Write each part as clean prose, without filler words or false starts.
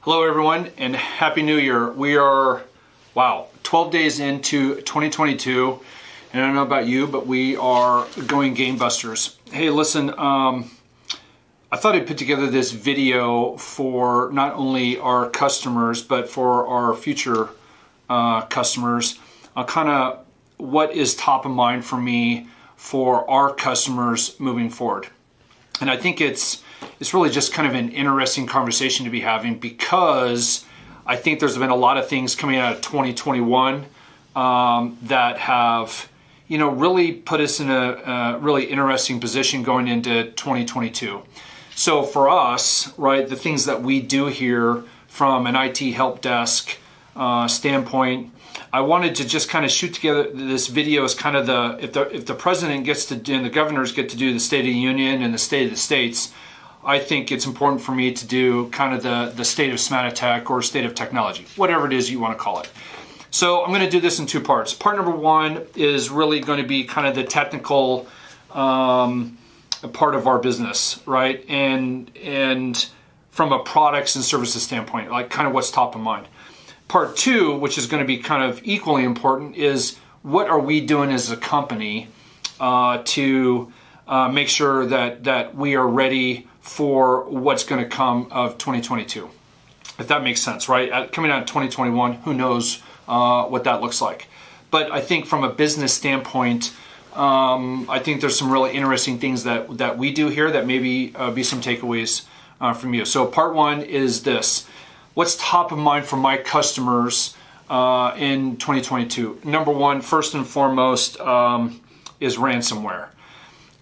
Hello everyone and Happy New Year. We are, 12 days into 2022. And I don't know about you, but we are going gangbusters. Hey, listen, I thought I'd put together this video for not only our customers, but for our future customers. Kind of what is top of mind for me for our customers moving forward. And I think it's really just kind of an interesting conversation to be having, because I think there's been a lot of things coming out of 2021 that have, really put us in a really interesting position going into 2022. So for us, right, the things that we do here from an IT help desk standpoint, I wanted to just kind of shoot together this video as kind of if the president gets to and the governors get to do the State of the Union and the State of the States, I think it's important for me to do kind of the state of Smadatek or state of technology, whatever it is you want to call it. So I'm going to do this in two parts. Part number one is really going to be kind of the technical part of our business, right? And from a products and services standpoint, like kind of what's top of mind. Part two, which is going to be kind of equally important, is what are we doing as a company to make sure that we are ready for what's going to come of 2022, if that makes sense, right? Coming out of 2021, who knows what that looks like. But I think from a business standpoint, I think there's some really interesting things that we do here that maybe be some takeaways from you. So part one is this. What's top of mind for my customers in 2022? Number one, first and foremost, is ransomware.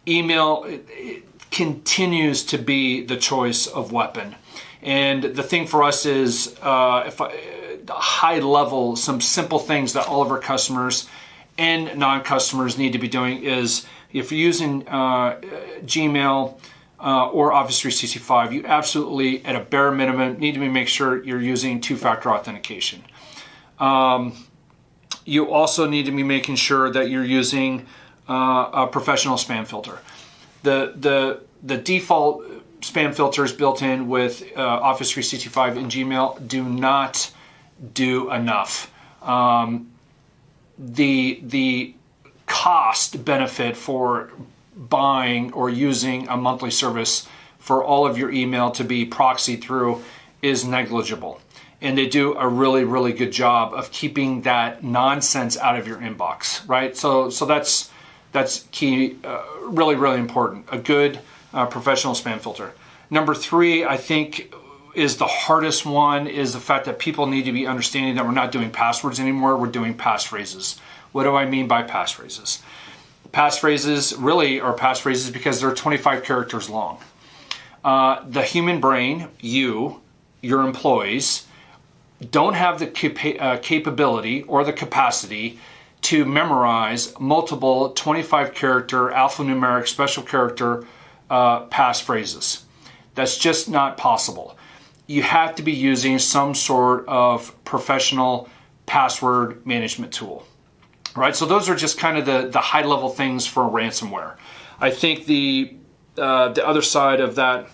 Email it continues to be the choice of weapon. And the thing for us is, high level, some simple things that all of our customers and non-customers need to be doing is, if you're using Gmail or Office 365, you absolutely, at a bare minimum, need to make sure you're using two-factor authentication. You also need to be making sure that you're using a professional spam filter. The default spam filters built in with Office 365 and Gmail do not do enough. The cost benefit for buying or using a monthly service for all of your email to be proxied through is negligible. And they do a really, really good job of keeping that nonsense out of your inbox, right? So that's key, really, really important. A good professional spam filter. Number three, I think, is the hardest one, is the fact that people need to be understanding that we're not doing passwords anymore, we're doing passphrases. What do I mean by passphrases? Passphrases really are passphrases because they're 25 characters long. The human brain, your employees, don't have the capability or the capacity to memorize multiple 25-character alphanumeric special character passphrases. That's just not possible. You have to be using some sort of professional password management tool, right? So those are just kind of the high-level things for ransomware. I think the other side of that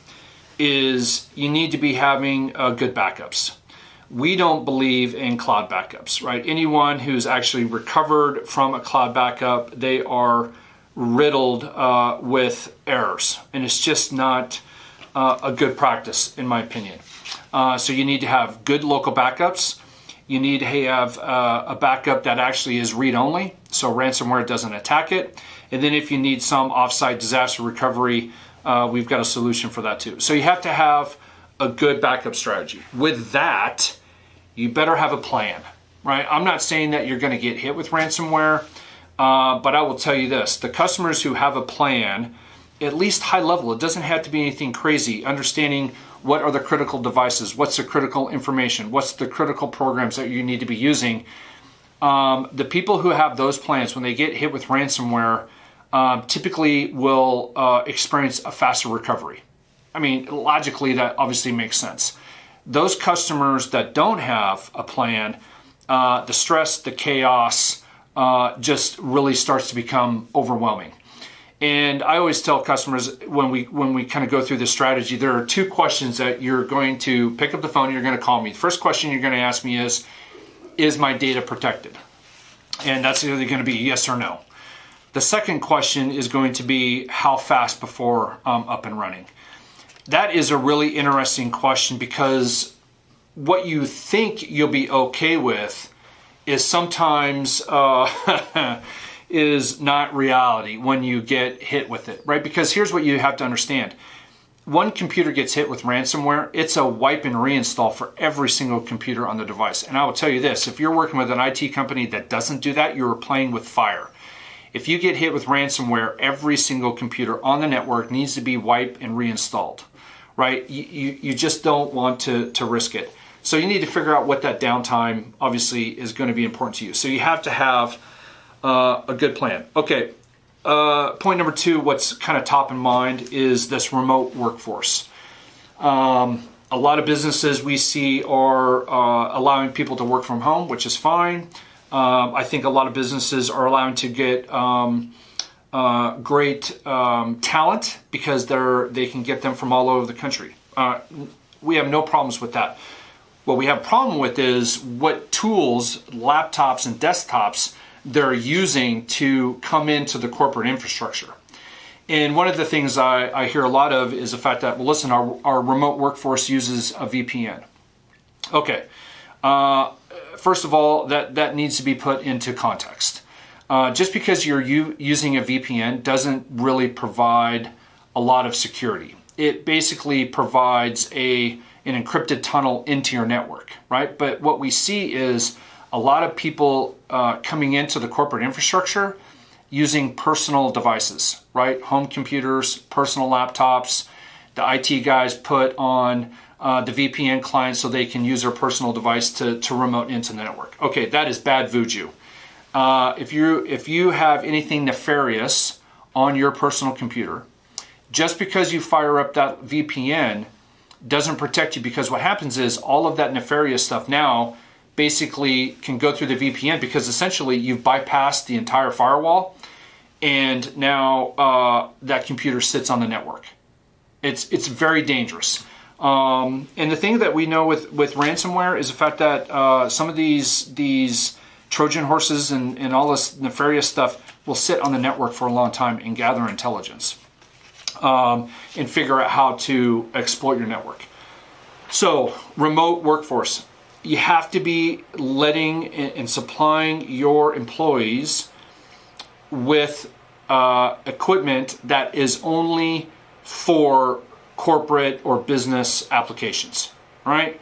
is you need to be having good backups. We don't believe in cloud backups, right? Anyone who's actually recovered from a cloud backup, they are riddled with errors, and it's just not a good practice, in my opinion. So you need to have good local backups. You need to have a backup that actually is read-only, so ransomware doesn't attack it. And then if you need some offsite disaster recovery, we've got a solution for that too. So you have to have a good backup strategy. With that, you better have a plan, right? I'm not saying that you're going to get hit with ransomware, but I will tell you this. The customers who have a plan, at least high level, it doesn't have to be anything crazy, understanding what are the critical devices, what's the critical information, what's the critical programs that you need to be using. The people who have those plans, when they get hit with ransomware, typically will experience a faster recovery. I mean, logically, that obviously makes sense. Those customers that don't have a plan, the stress, the chaos just really starts to become overwhelming. And I always tell customers when we kind of go through this strategy, there are two questions that you're going to pick up the phone and you're going to call me. The first question you're going to ask me is my data protected? And that's either going to be yes or no. The second question is going to be how fast before I'm up and running. That is a really interesting question because what you think you'll be okay with is sometimes is not reality when you get hit with it, right? Because here's what you have to understand. One computer gets hit with ransomware, it's a wipe and reinstall for every single computer on the device. And I will tell you this, if you're working with an IT company that doesn't do that, you're playing with fire. If you get hit with ransomware, every single computer on the network needs to be wiped and reinstalled, right? You just don't want to risk it. So you need to figure out what that downtime obviously is going to be important to you. So you have to have a good plan. Okay, point number two, what's kind of top in mind is this remote workforce. A lot of businesses we see are allowing people to work from home, which is fine. I think a lot of businesses are allowing to get great talent because they can get them from all over the country. We have no problems with that. What we have a problem with is what tools, laptops and desktops they're using to come into the corporate infrastructure. And one of the things I hear a lot of is the fact that, well, listen, our remote workforce uses a VPN. Okay, first of all, that needs to be put into context. Just because you're using a VPN doesn't really provide a lot of security. It basically provides an encrypted tunnel into your network, right? But what we see is a lot of people coming into the corporate infrastructure using personal devices, right? Home computers, personal laptops. The IT guys put on the VPN client so they can use their personal device to remote into the network. Okay, that is bad voodoo. If you have anything nefarious on your personal computer, just because you fire up that VPN doesn't protect you, because what happens is all of that nefarious stuff now basically can go through the VPN, because essentially you've bypassed the entire firewall and now that computer sits on the network. It's very dangerous. And the thing that we know with ransomware is the fact that some of these Trojan horses and all this nefarious stuff will sit on the network for a long time and gather intelligence and figure out how to exploit your network. So, remote workforce. You have to be letting and supplying your employees with equipment that is only for corporate or business applications, right?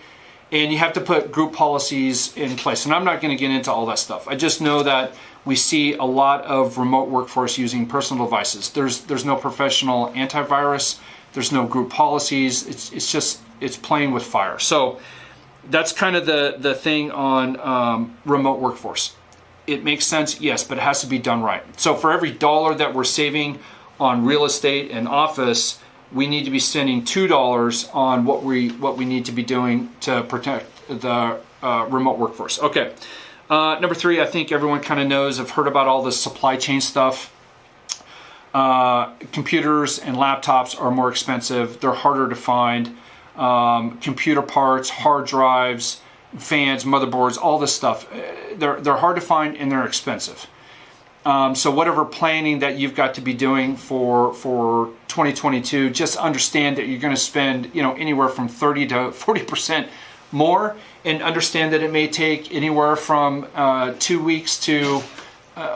And you have to put group policies in place. And I'm not going to get into all that stuff. I just know that we see a lot of remote workforce using personal devices. There's no professional antivirus. There's no group policies. It's playing with fire. So that's kind of the thing on remote workforce. It makes sense, yes, but it has to be done right. So for every dollar that we're saving on real estate and office, we need to be spending $2 on what we need to be doing to protect the remote workforce. Okay, number three, I think everyone kind of knows, I've heard about all this supply chain stuff. Computers and laptops are more expensive. They're harder to find. Computer parts, hard drives, fans, motherboards, all this stuff. They're hard to find and they're expensive. So whatever planning that you've got to be doing for 2022, just understand that you're going to spend anywhere from 30 to 40% more, and understand that it may take anywhere from 2 weeks to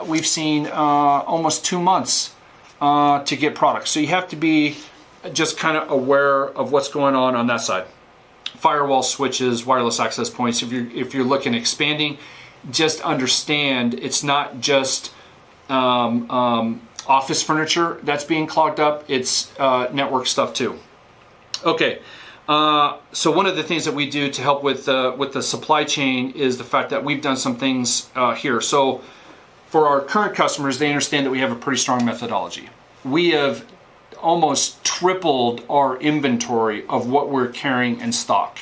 we've seen almost 2 months to get products. So you have to be just kind of aware of what's going on that side. Firewall switches, wireless access points. If you're looking at expanding, just understand it's not just office furniture that's being clogged up. It's network stuff too. Okay, so one of the things that we do to help with the supply chain is the fact that we've done some things here. So for our current customers, they understand that we have a pretty strong methodology. We have almost tripled our inventory of what we're carrying in stock.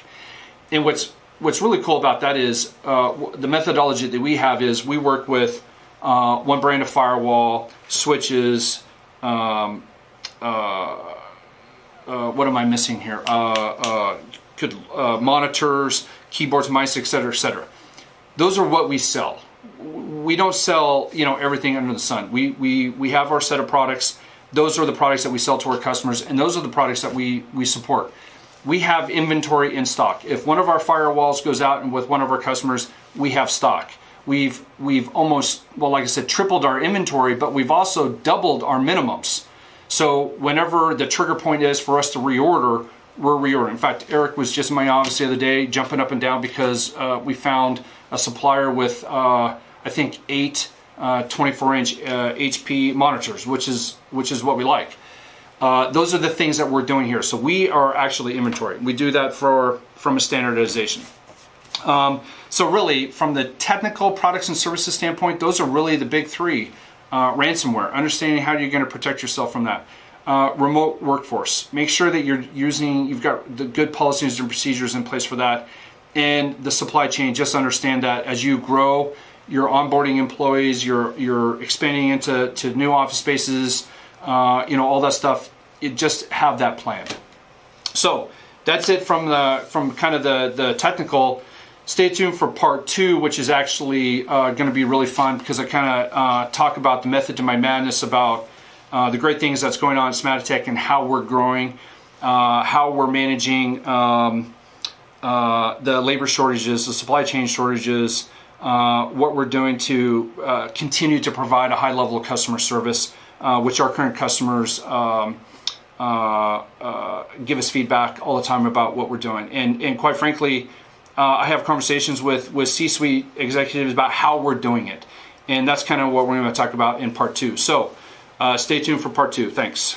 And what's really cool about that is the methodology that we have is we work with one brand of firewall, switches, what am I missing here? Monitors, keyboards, mice, etc., etc. Those are what we sell. We don't sell, everything under the sun. We have our set of products. Those are the products that we sell to our customers, and those are the products that we support. We have inventory in stock. If one of our firewalls goes out and with one of our customers, we have stock. We've almost, well, like I said, tripled our inventory, but we've also doubled our minimums. So whenever the trigger point is for us to reorder, we're reordering. In fact, Eric was just in my office the other day jumping up and down because we found a supplier with, I think, 8 24-inch HP monitors, which is what we like. Those are the things that we're doing here. So we are actually inventory. We do that from a standardization. So really, from the technical products and services standpoint, those are really the big three. Ransomware, understanding how you're going to protect yourself from that. Remote workforce, make sure that you've got the good policies and procedures in place for that. And the supply chain, just understand that as you grow, you're onboarding employees, you're expanding into new office spaces, all that stuff. You just have that plan. So that's it from kind of the technical. Stay tuned for part 2, which is actually going to be really fun because I kind of talk about the method to my madness, about the great things that's going on at Smadatek and how we're growing, how we're managing the labor shortages, the supply chain shortages, what we're doing to continue to provide a high level of customer service, which our current customers give us feedback all the time about what we're doing. And quite frankly, I have conversations with C-suite executives about how we're doing it. And that's kind of what we're going to talk about in part 2. So stay tuned for part 2. Thanks.